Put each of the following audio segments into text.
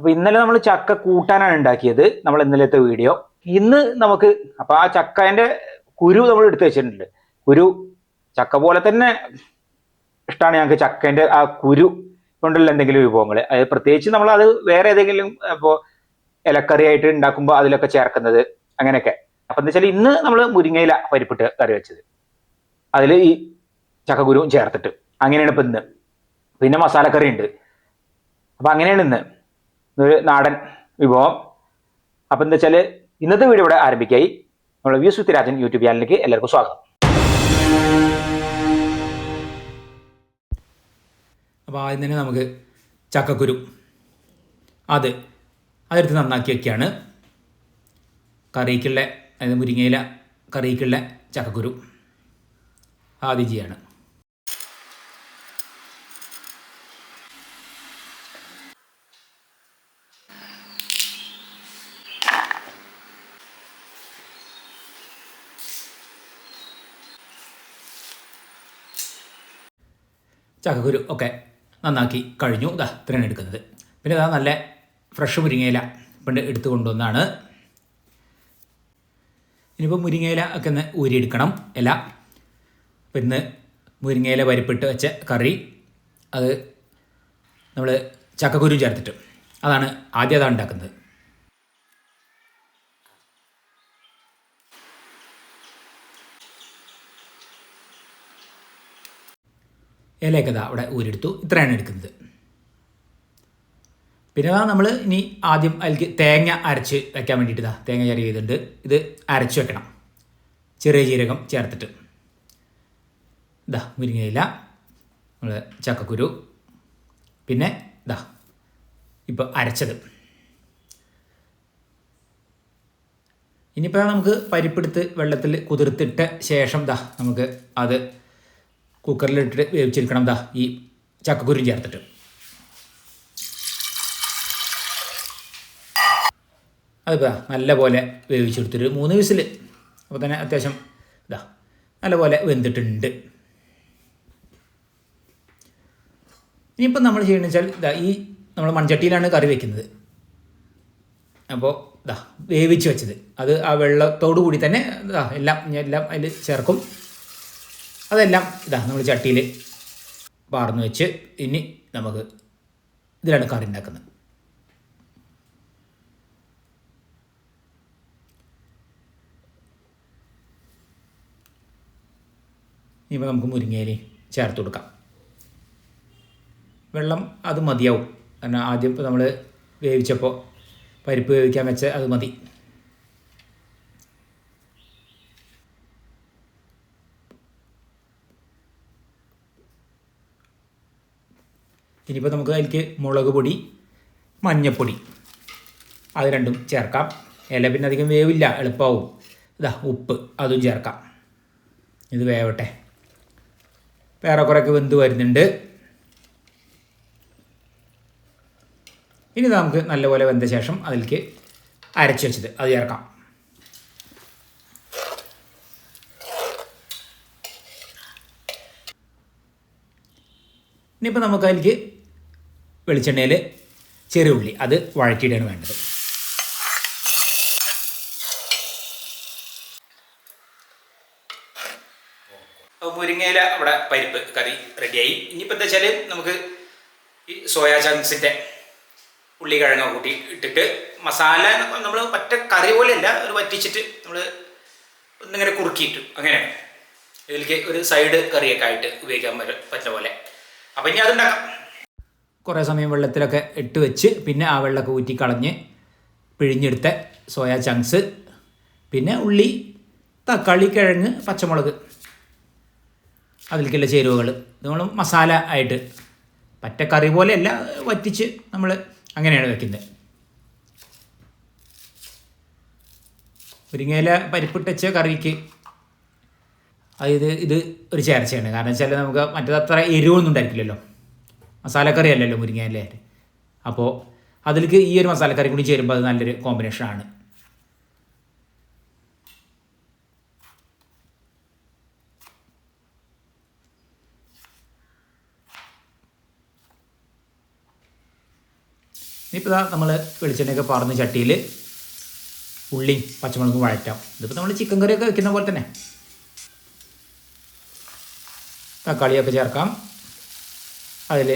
അപ്പോൾ ഇന്നലെ നമ്മൾ ചക്ക കൂട്ടാനാണ് ഉണ്ടാക്കിയത്, നമ്മൾ ഇന്നലത്തെ വീഡിയോ. ഇന്ന് നമുക്ക് അപ്പോൾ ആ ചക്കേൻ്റെ കുരു നമ്മൾ എടുത്ത് വെച്ചിട്ടുണ്ട്. കുരു ചക്ക പോലെ തന്നെ ഇഷ്ടമാണ് ഞങ്ങൾക്ക് ചക്കേൻ്റെ ആ കുരു കൊണ്ടുള്ള എന്തെങ്കിലും വിഭവങ്ങൾ. അത് പ്രത്യേകിച്ച് നമ്മൾ അത് വേറെ ഏതെങ്കിലും ഇപ്പോൾ ഇലക്കറി ആയിട്ട് ഉണ്ടാക്കുമ്പോൾ അതിലൊക്കെ ചേർക്കുന്നത് അങ്ങനെയൊക്കെ. അപ്പം എന്താ വെച്ചാൽ ഇന്ന് നമ്മൾ മുരിങ്ങയില പരിപ്പിട്ട് കറി വെച്ചത്, അതിൽ ഈ ചക്കക്കുരുവും ചേർത്തിട്ട് അങ്ങനെയാണ് ഇപ്പം ഇന്ന്. പിന്നെ മസാലക്കറി ഉണ്ട്. അപ്പം അങ്ങനെയാണ് ഇന്ന് ഒരു നാടൻ വിഭവം. അപ്പം എന്താ വെച്ചാൽ ഇന്നത്തെ വീഡിയോ ഇവിടെ ആരംഭിക്കായി. നമ്മൾ വ്യൂസ് വിത്ത് രാജൻ യൂട്യൂബ് ചാനലിലേക്ക് എല്ലാവർക്കും സ്വാഗതം. അപ്പോൾ ആദ്യം തന്നെ നമുക്ക് ചക്കക്കുരു അതെടുത്ത് നന്നാക്കി വയ്ക്കുകയാണ്. കറിക്കുള്ള, അതായത് മുരിങ്ങയില കറിക്കുള്ള ചക്കക്കുരു ആദ്യം ചെയ്യാണ്. ചക്കക്കുരു ഒക്കെ നന്നാക്കി കഴിഞ്ഞു. ഇത്രയാണ് എടുക്കുന്നത്. പിന്നെ നല്ല ഫ്രഷ് മുരിങ്ങയില പണ്ട് എടുത്തു കൊണ്ടുവന്നാണ്. ഇനിയിപ്പോൾ മുരിങ്ങയില ഒക്കെ ഒന്ന് ഊരിയെടുക്കണം ഇല. അപ്പം ഇന്ന് മുരിങ്ങയില പരിപ്പിട്ട് വെച്ച കറി, അത് നമ്മൾ ചക്കക്കുരു ചേർത്തിട്ട് അതാണ് ഉണ്ടാക്കുന്നത്. ഇലയൊക്കെ അവിടെ ഊരെടുത്തു. ഇത്രയാണ് എടുക്കുന്നത്. പിന്നെ നമ്മൾ ഇനി ആദ്യം അതിലേക്ക് തേങ്ങ അരച്ച് വയ്ക്കാൻ വേണ്ടിയിട്ട് തേങ്ങ ചെറിയ ചെയ്തിട്ടുണ്ട്. ഇത് അരച്ച് വെക്കണം, ചെറിയ ജീരകം ചേർത്തിട്ട്. മുരിങ്ങയില, നമ്മൾ ചക്കക്കുരു, പിന്നെ ഇപ്പോൾ അരച്ചത്. ഇനിയിപ്പോൾ നമുക്ക് പരിപ്പെടുത്ത് വെള്ളത്തിൽ കുതിർത്തിട്ട ശേഷം നമുക്ക് അത് കുക്കറിലിട്ടിട്ട് വേവിച്ചെടുക്കണം. ഈ ചക്കക്കുരു ചേർത്തിട്ട് അതിപ്പോൾ നല്ലപോലെ വേവിച്ചെടുത്തിട്ട് 3 വിസിൽ. അപ്പോൾ തന്നെ അത്യാവശ്യം നല്ലപോലെ വെന്തിട്ടുണ്ട്. ഇനിയിപ്പം നമ്മൾ ചെയ്യണമെന്ന് വെച്ചാൽ ഈ നമ്മൾ മൺചട്ടിയിലാണ് കറി വയ്ക്കുന്നത്. അപ്പോൾ വേവിച്ച് വെച്ചത് അത് ആ വെള്ളത്തോടു കൂടി തന്നെ എല്ലാം അതിൽ ചേർക്കും. അതെല്ലാം നമ്മൾ ചട്ടിയിൽ പാർന്ന് വെച്ച് ഇനി നമുക്ക് ഇതിലാണ് കറി ഉണ്ടാക്കുന്നത്. ഇനിയിപ്പോൾ നമുക്ക് മുരിങ്ങയില ചേർത്ത് കൊടുക്കാം. വെള്ളം അത് മതിയാവും, കാരണം ആദ്യം ഇപ്പോൾ നമ്മൾ വേവിച്ചപ്പോൾ പരിപ്പ് വേവിക്കാൻ വെച്ച അത് മതി. ഇനിയിപ്പോൾ നമുക്ക് അതിലേക്ക് മുളക് പൊടി, മഞ്ഞൾപ്പൊടി അത് രണ്ടും ചേർക്കാം. ഇല പിന്നെ അധികം വേവില്ല, എളുപ്പമാവും. ഉപ്പ് അതും ചേർക്കാം. ഇത് വേവട്ടെ. വേറെ കുറേയൊക്കെ വെന്ത് വരുന്നുണ്ട്. ഇനി നമുക്ക് നല്ലപോലെ വെന്ത ശേഷം അതിലേക്ക് അരച്ച് വെച്ചത് അത് ചേർക്കാം. ഇനിയിപ്പോൾ നമുക്ക് അതിലേക്ക് വെളിച്ചെണ്ണയിൽ ചെറിയ ഉള്ളി അത് വഴറ്റിയിടാണ് വേണ്ടത്. മുരിങ്ങയില അവിടെ പരിപ്പ് കറി റെഡിയായി. ഇനിയിപ്പോൾ എന്താ വെച്ചാൽ നമുക്ക് ഈ സോയാ ചങ്ക്സിൻ്റെ ഉള്ളി കിഴങ്ങ കൂട്ടി ഇട്ടിട്ട് മസാല നമ്മൾ ഒറ്റ കറി പോലെയല്ല, ഒരു വറ്റിച്ചിട്ട് നമ്മൾ ഒന്നിങ്ങനെ കുറുക്കിയിട്ടു അങ്ങനെയാണ്. ഇതിലേക്ക് ഒരു സൈഡ് കറിയൊക്കെ ആയിട്ട് ഉപയോഗിക്കാൻ പറ്റുന്ന പോലെ. അപ്പം ഇനി അതുണ്ടാക്കാം. കുറേ സമയം വെള്ളത്തിലൊക്കെ ഇട്ട് വെച്ച് പിന്നെ ആ വെള്ളമൊക്കെ ഊറ്റി കളഞ്ഞ് പിഴിഞ്ഞെടുത്ത സോയാ ചങ്ക്സ്, പിന്നെ ഉള്ളി, തക്കാളി, കിഴങ്ങ്, പച്ചമുളക്, അതിലേക്കുള്ള ചേരുവകൾ നമ്മൾ മസാല ആയിട്ട് പറ്റ കറി പോലെയല്ല, വറ്റിച്ച് നമ്മൾ അങ്ങനെയാണ് വെക്കുന്നത്. മുരിങ്ങയില പരിപ്പിട്ടച്ച കറിക്ക് ഇത് ഒരു ചേർച്ചയാണ്. കാരണം വെച്ചാൽ നമുക്ക് മറ്റേത് അത്ര എരിവൊന്നും ഉണ്ടായിരിക്കില്ലല്ലോ, മസാലക്കറി അല്ലല്ലോ മുരിങ്ങയില. അപ്പോൾ അതിലേക്ക് ഈ ഒരു മസാലക്കറി കൂടി ചേരുമ്പോൾ അത് നല്ലൊരു കോമ്പിനേഷനാണ്. ഇനിയിപ്പോൾ നമ്മൾ വെളിച്ചെണ്ണയൊക്കെ പാർന്ന് ചട്ടിയിൽ ഉള്ളിയും പച്ചമുളകും വഴറ്റാം. ഇതിപ്പോൾ നമ്മൾ ചിക്കൻ കറിയൊക്കെ വെക്കുന്ന പോലെ തന്നെ. തക്കാളിയൊക്കെ ചേർക്കാം. അതിൽ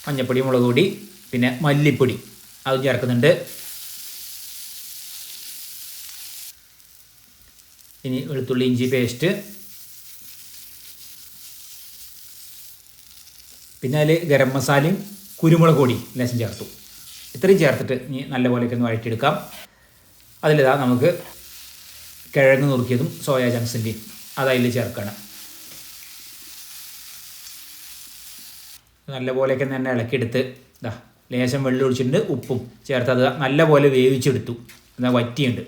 മഞ്ഞൾപ്പൊടി, മുളക് പൊടി, പിന്നെ മല്ലിപ്പൊടി അതും ചേർക്കുന്നുണ്ട്. ഇനി വെളുത്തുള്ളി ഇഞ്ചി പേസ്റ്റ്, പിന്നെ അതിൽ ഗരം മസാലയും കുരുമുളക് പൊടി ലേശം ചേർത്തു. ഇത്രയും ചേർത്തിട്ട് ഇനി നല്ലപോലെയൊക്കെ ഒന്ന് വഴറ്റിയെടുക്കാം. അതിലിതാ നമുക്ക് കിഴങ്ങ് നുറുക്കിയതും സോയാ ചങ്ക്സിൻ്റെയും അതതിൽ ചേർക്കണം. നല്ലപോലെയൊക്കെ തന്നെ ഇളക്കിയെടുത്ത് ഇതാ ലേശം വെള്ളം ഒഴിച്ചിട്ടുണ്ട്, ഉപ്പും ചേർത്തത് നല്ലപോലെ വേവിച്ചെടുത്തു. എന്താ വറ്റിയുണ്ട്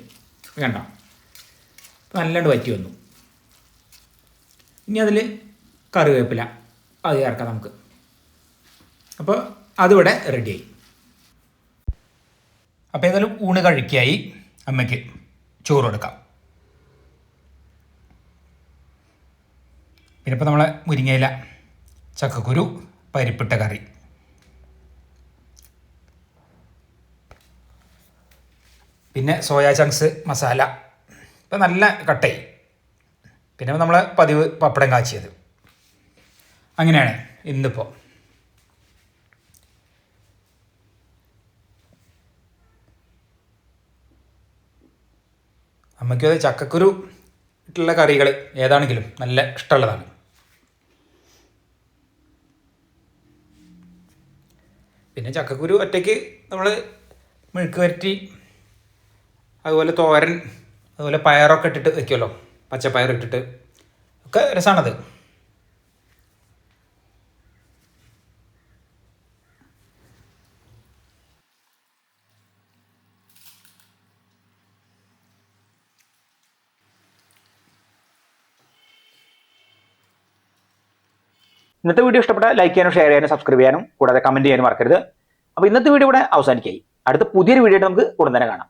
കണ്ടോ, നല്ലാണ്ട് വറ്റി വന്നു. ഇനി അതിൽ കറിവേപ്പില അത് ചേർക്കാം നമുക്ക്. അപ്പോൾ അതിവിടെ റെഡിയായി. അപ്പോൾ ഏതായാലും ഊണ് കഴിക്കായി. അമ്മയ്ക്ക് ചോറ് കൊടുക്കാം. പിന്നെ ഇപ്പോൾ നമ്മളെ മുരിങ്ങയില, ചക്കക്കുരു, പരിപ്പിട്ട കറി. പിന്നെ സോയാ ചങ്ക്സ് മസാല ഇപ്പം നല്ല കട്ടായി. പിന്നെ നമ്മളെ പതിവ് പപ്പടം കാച്ചിയത്. അങ്ങനെയാണ് ഇന്നിപ്പോൾ. അമ്മയ്ക്ക് ചക്കക്കുരു ഇട്ടുള്ള കറികൾ ഏതാണെങ്കിലും നല്ല ഇഷ്ടമുള്ളതാണ്. പിന്നെ ചക്കക്കുരു ഒറ്റയ്ക്ക് നമ്മൾ മെഴുക്ക് വരട്ടി, അതുപോലെ തോരൻ, അതുപോലെ പയറൊക്കെ ഇട്ടിട്ട് വയ്ക്കുമല്ലോ, പച്ചപ്പയർ ഇട്ടിട്ട് ഒക്കെ രസമാണത്. ഇന്നത്തെ വീഡിയോ ഇഷ്ടപ്പെട്ട ലൈക്ക് ചെയ്യാനും ഷെയർ ചെയ്യാനും സബ്സ്ക്രൈബ് ചെയ്യാനും കൂടാതെ കമന്റ് ചെയ്യാനും മറക്കരുത്. അപ്പോൾ ഇന്നത്തെ വീഡിയോ ഇവിടെ അവസാനിക്കായി. അടുത്ത പുതിയൊരു വീഡിയോ നമുക്ക് ഉടൻ തന്നെ കാണാം.